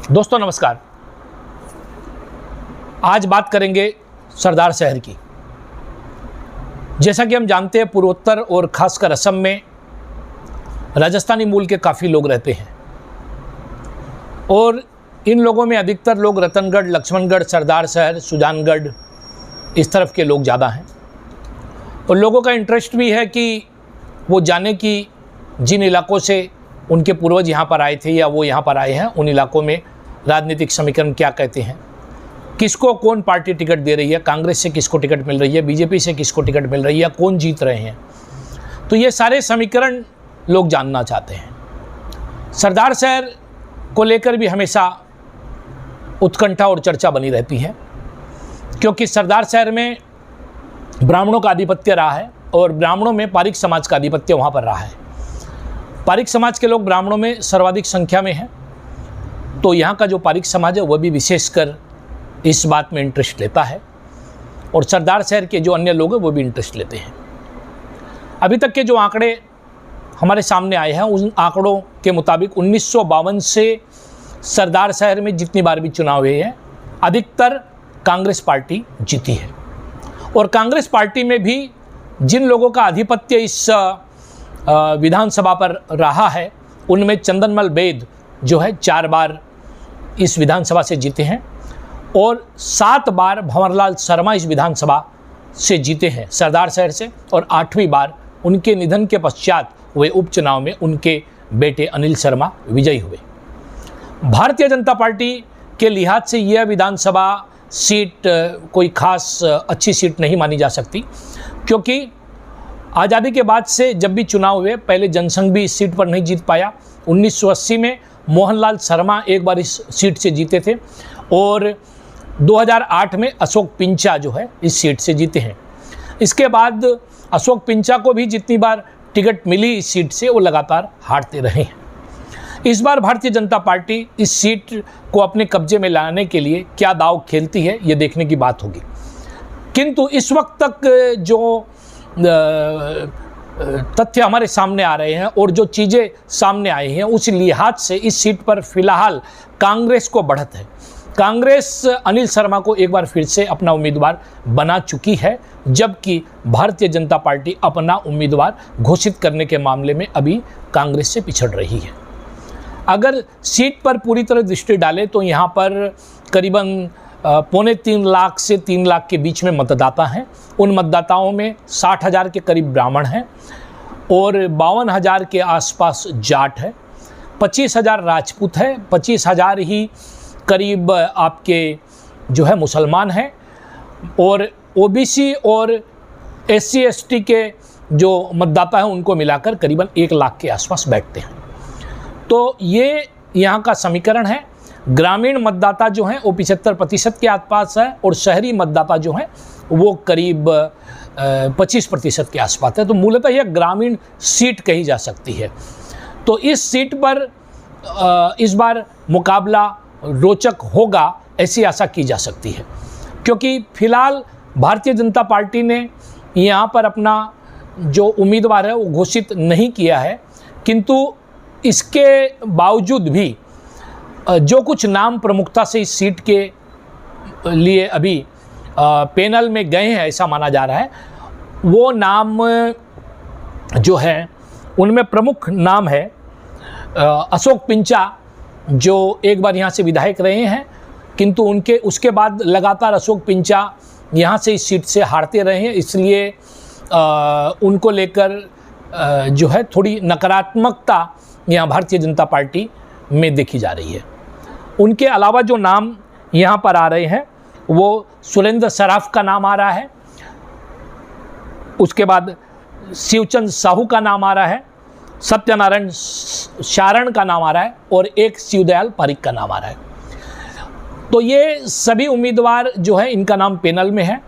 दोस्तों नमस्कार। आज बात करेंगे सरदार शहर की। जैसा कि हम जानते हैं, पूर्वोत्तर और खासकर असम में राजस्थानी मूल के काफ़ी लोग रहते हैं और इन लोगों में अधिकतर लोग रतनगढ़, लक्ष्मणगढ़, सरदार शहर, सुजानगढ़ इस तरफ के लोग ज़्यादा हैं। और लोगों का इंटरेस्ट भी है कि वो जाने कि जिन इलाकों से उनके पूर्वज यहाँ पर आए थे या वो यहाँ पर आए हैं, उन इलाकों में राजनीतिक समीकरण क्या कहते हैं, किसको कौन पार्टी टिकट दे रही है, कांग्रेस से किसको टिकट मिल रही है, बीजेपी से किसको टिकट मिल रही है, कौन जीत रहे हैं। तो ये सारे समीकरण लोग जानना चाहते हैं। सरदार शहर को लेकर भी हमेशा उत्कंठा और चर्चा बनी रहती है, क्योंकि सरदार शहर में ब्राह्मणों का आधिपत्य रहा है और ब्राह्मणों में पारिक समाज का आधिपत्य वहाँ पर रहा है। पारिक समाज के लोग ब्राह्मणों में सर्वाधिक संख्या में हैं, तो यहाँ का जो पारिक समाज है वह भी विशेषकर इस बात में इंटरेस्ट लेता है और सरदार शहर के जो अन्य लोग हैं वो भी इंटरेस्ट लेते हैं। अभी तक के जो आंकड़े हमारे सामने आए हैं, उन आंकड़ों के मुताबिक 1952 से सरदार शहर में जितनी बार भी चुनाव हुए हैं, अधिकतर कांग्रेस पार्टी जीती है। और कांग्रेस पार्टी में भी जिन लोगों का आधिपत्य इस विधानसभा पर रहा है, उनमें चंदनमल बेद जो है 4 बार इस विधानसभा से जीते हैं और 7 बार भंवरलाल शर्मा इस विधानसभा से जीते हैं सरदार शहर से, और 8वीं बार उनके निधन के पश्चात हुए उपचुनाव में उनके बेटे अनिल शर्मा विजयी हुए। भारतीय जनता पार्टी के लिहाज से यह विधानसभा सीट कोई खास अच्छी सीट नहीं मानी जा सकती, क्योंकि आज़ादी के बाद से जब भी चुनाव हुए, पहले जनसंघ भी इस सीट पर नहीं जीत पाया। 1980 में मोहनलाल शर्मा एक बार इस सीट से जीते थे और 2008 में अशोक पिंचा जो है इस सीट से जीते हैं। इसके बाद अशोक पिंचा को भी जितनी बार टिकट मिली इस सीट से, वो लगातार हारते रहे हैं। इस बार भारतीय जनता पार्टी इस सीट को अपने कब्जे में लाने के लिए क्या दांव खेलती है, ये देखने की बात होगी। किंतु इस वक्त तक जो तथ्य हमारे सामने आ रहे हैं और जो चीज़ें सामने आई हैं, उस लिहाज से इस सीट पर फिलहाल कांग्रेस को बढ़त है। कांग्रेस अनिल शर्मा को एक बार फिर से अपना उम्मीदवार बना चुकी है, जबकि भारतीय जनता पार्टी अपना उम्मीदवार घोषित करने के मामले में अभी कांग्रेस से पिछड़ रही है। अगर सीट पर पूरी तरह दृष्टि डालें तो यहाँ पर करीबन 2.25 लाख से 3 लाख के बीच में मतदाता हैं। उन मतदाताओं में 60,000 के करीब ब्राह्मण हैं और 52,000 के आसपास जाट है, 25,000 राजपूत है, 25,000 ही करीब आपके जो है मुसलमान हैं, और ओबीसी और SC ST के जो मतदाता हैं उनको मिलाकर करीबन 1 लाख के आसपास बैठते हैं। तो ये यहाँ का समीकरण है। ग्रामीण मतदाता जो हैं वो 75% के आसपास है और शहरी मतदाता जो हैं वो करीब 25% के आसपास है। तो मूलतः यह ग्रामीण सीट कही जा सकती है। तो इस सीट पर इस बार मुकाबला रोचक होगा, ऐसी आशा की जा सकती है, क्योंकि फिलहाल भारतीय जनता पार्टी ने यहाँ पर अपना जो उम्मीदवार है वो घोषित नहीं किया है। किंतु इसके बावजूद भी जो कुछ नाम प्रमुखता से इस सीट के लिए अभी पैनल में गए हैं, ऐसा माना जा रहा है, वो नाम जो है उनमें प्रमुख नाम है अशोक पिंचा, जो एक बार यहाँ से विधायक रहे हैं, किंतु उसके बाद लगातार अशोक पिंचा यहाँ से इस सीट से हारते रहे हैं। इसलिए उनको लेकर जो है थोड़ी नकारात्मकता यहाँ भारतीय जनता पार्टी में देखी जा रही है। उनके अलावा जो नाम यहाँ पर आ रहे हैं वो सुरेंद्र सराफ का नाम आ रहा है, उसके बाद शिवचंद साहू का नाम आ रहा है, सत्यनारायण शारण का नाम आ रहा है और एक शिवदयाल पारिक का नाम आ रहा है। तो ये सभी उम्मीदवार जो है इनका नाम पैनल में है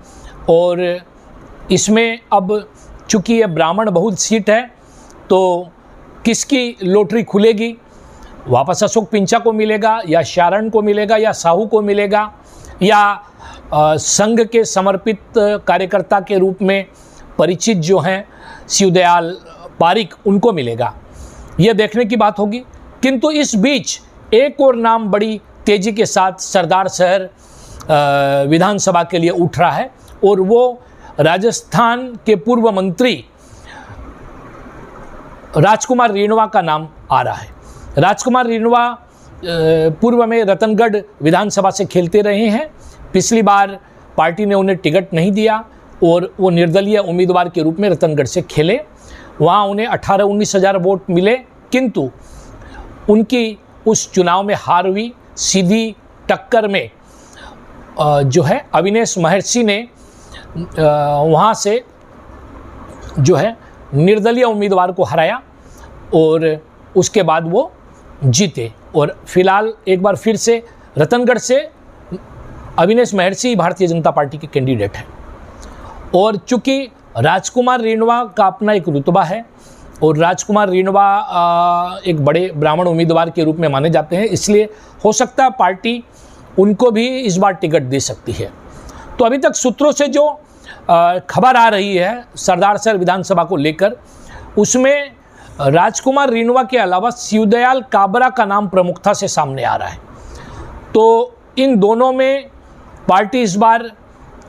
और इसमें अब चूँकि ये ब्राह्मण बहुल सीट है तो किसकी लॉटरी खुलेगी, वापस अशोक पिंचा को मिलेगा या शारण को मिलेगा या साहू को मिलेगा या संघ के समर्पित कार्यकर्ता के रूप में परिचित जो हैं शिवदयाल पारिक उनको मिलेगा, यह देखने की बात होगी। किंतु इस बीच एक और नाम बड़ी तेज़ी के साथ सरदार शहर विधानसभा के लिए उठ रहा है और वो राजस्थान के पूर्व मंत्री राजकुमार रिणवा का नाम आ रहा है। राजकुमार रिणवा पूर्व में रतनगढ़ विधानसभा से खेलते रहे हैं। पिछली बार पार्टी ने उन्हें टिकट नहीं दिया और वो निर्दलीय उम्मीदवार के रूप में रतनगढ़ से खेले। वहाँ उन्हें 18-19 हज़ार वोट मिले, किंतु उनकी उस चुनाव में हार हुई। सीधी टक्कर में जो है अविनेश महर्षि ने वहाँ से जो है निर्दलीय उम्मीदवार को हराया और उसके बाद वो जीते। और फिलहाल एक बार फिर से रतनगढ़ से अविनेश महर्षि भारतीय जनता पार्टी के कैंडिडेट हैं। और चूँकि राजकुमार रिणवा का अपना एक रुतबा है और राजकुमार रिणवा एक बड़े ब्राह्मण उम्मीदवार के रूप में माने जाते हैं, इसलिए हो सकता है पार्टी उनको भी इस बार टिकट दे सकती है। तो अभी तक सूत्रों से जो खबर आ रही है सरदार शहर विधानसभा को लेकर, उसमें राजकुमार रिणवा के अलावा शिवदयाल काबरा का नाम प्रमुखता से सामने आ रहा है। तो इन दोनों में पार्टी इस बार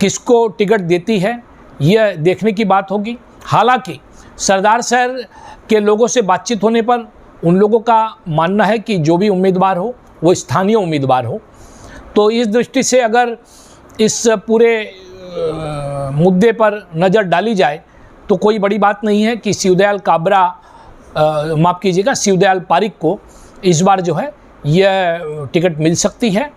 किसको टिकट देती है यह देखने की बात होगी। हालांकि सरदार शहर के लोगों से बातचीत होने पर उन लोगों का मानना है कि जो भी उम्मीदवार हो वो स्थानीय उम्मीदवार हो। तो इस दृष्टि से अगर इस पूरे मुद्दे पर नज़र डाली जाए तो कोई बड़ी बात नहीं है कि शिवदयाल काबरा माफ़ कीजिएगा शिवदयाल पारिक को इस बार जो है यह टिकट मिल सकती है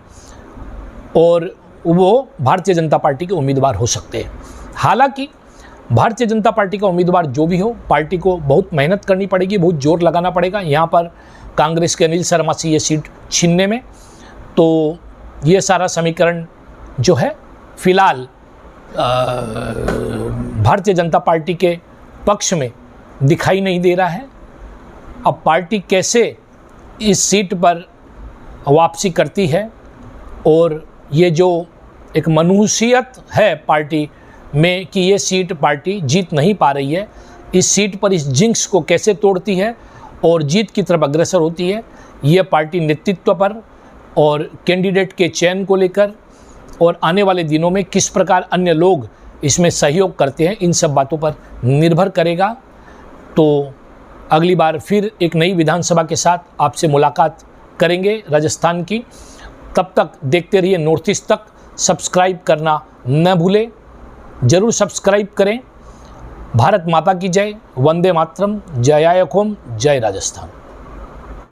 और वो भारतीय जनता पार्टी के उम्मीदवार हो सकते हैं। हालांकि भारतीय जनता पार्टी का उम्मीदवार जो भी हो, पार्टी को बहुत मेहनत करनी पड़ेगी, बहुत जोर लगाना पड़ेगा यहाँ पर कांग्रेस के अनिल शर्मा से ये सीट छीनने में। तो ये सारा समीकरण जो है फिलहाल भारतीय जनता पार्टी के पक्ष में दिखाई नहीं दे रहा है। अब पार्टी कैसे इस सीट पर वापसी करती है और ये जो एक मनहूसियत है पार्टी में कि ये सीट पार्टी जीत नहीं पा रही है, इस सीट पर इस जिंक्स को कैसे तोड़ती है और जीत की तरफ अग्रसर होती है, ये पार्टी नेतृत्व पर और कैंडिडेट के चयन को लेकर और आने वाले दिनों में किस प्रकार अन्य लोग इसमें सहयोग करते हैं, इन सब बातों पर निर्भर करेगा। तो अगली बार फिर एक नई विधानसभा के साथ आपसे मुलाकात करेंगे राजस्थान की। तब तक देखते रहिए नॉर्थ ईस्ट तक। सब्सक्राइब करना न भूलें, ज़रूर सब्सक्राइब करें। भारत माता की जय, वंदे मातरम, जय आय खोम, जय राजस्थान।